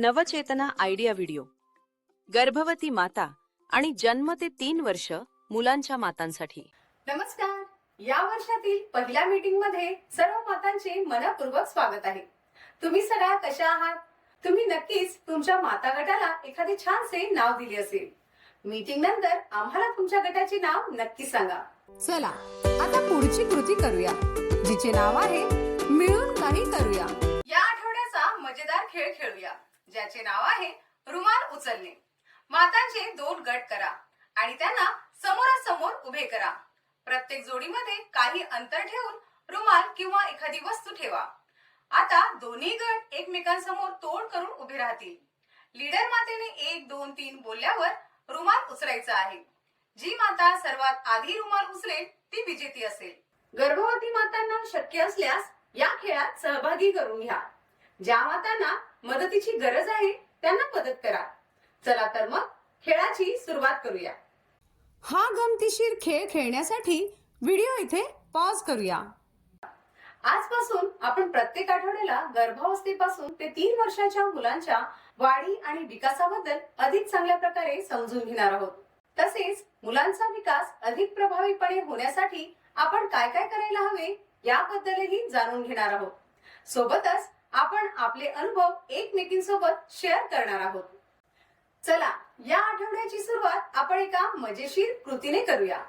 नवचेतना idea video. गर्भवती माता आणि जन्म ते 3 वर्ष मुलांच्या मातांसाठी. नमस्कार. या वर्षातील पहिल्या मीटिंग मध्ये सर्व मातांचे मनपूर्वक स्वागत आहे. तुम्ही सगळ्या कशा आहात? तुम्ही नक्कीच तुमच्या माता गटाला एखादे छानसे नाव दिले असेल. मीटिंग नंतर आम्हाला तुमच्या गटाचे नाव नक्की सांगा. चला आता पुढची कृती करूया, जिचे नाव आहे मिळून काही करूया. या आठवड्याचा मजेदार खेळ खेळूया, ज्याचे नाव आहे रुमाल उचलणे. मातांचे 2 गट करा आणि त्यांना समोरासमोर उभे करा. प्रत्येक जोडीमध्ये काही अंतर ठेवून रुमाल किंवा एखादी वस्तू ठेवा. आता दोन्ही गट एकमेकांसमोर तोंड करून उभे राहतील. लीडर मातेने 1, 2, 3 बोलल्यावर रुमाल उचलायचा आहे. जी माता सर्वात आधी रुमाल उचलेल ती विजेती असेल. गर्भवती मातांना शक्य असल्यास या खेळात सहभागी करून घ्या. ज्या मातांना मदतीची गरज आहे त्यांना मदत करा. चला तर मग खेळाची सुरुवात करूया. हा गमतीशीर खेळ खेळण्यासाठी व्हिडिओ इथे पॉज करूया. आजपासून आपण प्रत्येक आठवड्याला गर्भावस्थेपासून ते 3 वर्षाच्या मुलांच्या वाढी आणि विकासाबद्दल अधिक चांगल्या प्रकारे समजून घेणार आहोत. तसेच मुलांचा विकास अधिक प्रभावीपणे होण्यासाठी आपण काय काय करायला हवे याबद्दलही जाणून घेणार आहोत. सोबतच आपण आपले अनुभव एकमेकींसोबत शेअर करणार आहोत. चला या आठवड्याची सुरुवात आपण एका मजेशीर कृतीने करूया.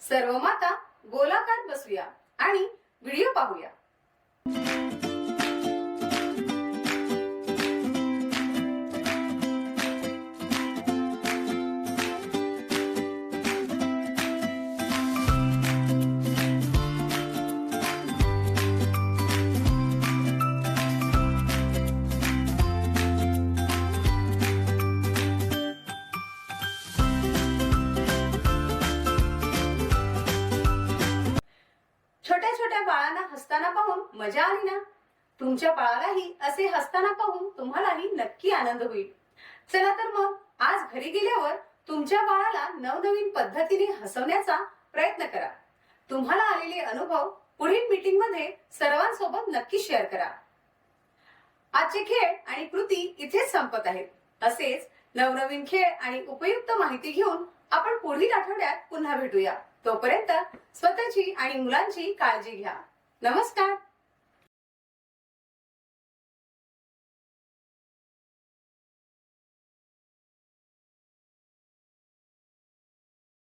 सर्व माता गोलाकार बसूया आणि व्हिडिओ पाहूया. छोट्या छोट्या बाळांना हसताना पाहून मजा आली ना? तुमच्या बाळालाही असे हसताना पाहून तुम्हालाही नक्की आनंद होईल. चला तर मग आज घरी गेल्यावर तुमच्या बाळाला नवनवीन पद्धतीने हसवण्याचा प्रयत्न करा. तुम्हाला आलेले अनुभव पुढील मीटिंग मध्ये सर्वांसोबत नक्की शेअर करा. आजचे खेळ आणि कृती इथेच संपत आहेत. असेच नवनवीन खेळ आणि उपयुक्त माहिती घेऊन आपण पुढील आठवड्यात पुन्हा भेटूया. तोपर्यंत स्वतःची आणि मुलांची काळजी घ्या. नमस्कार.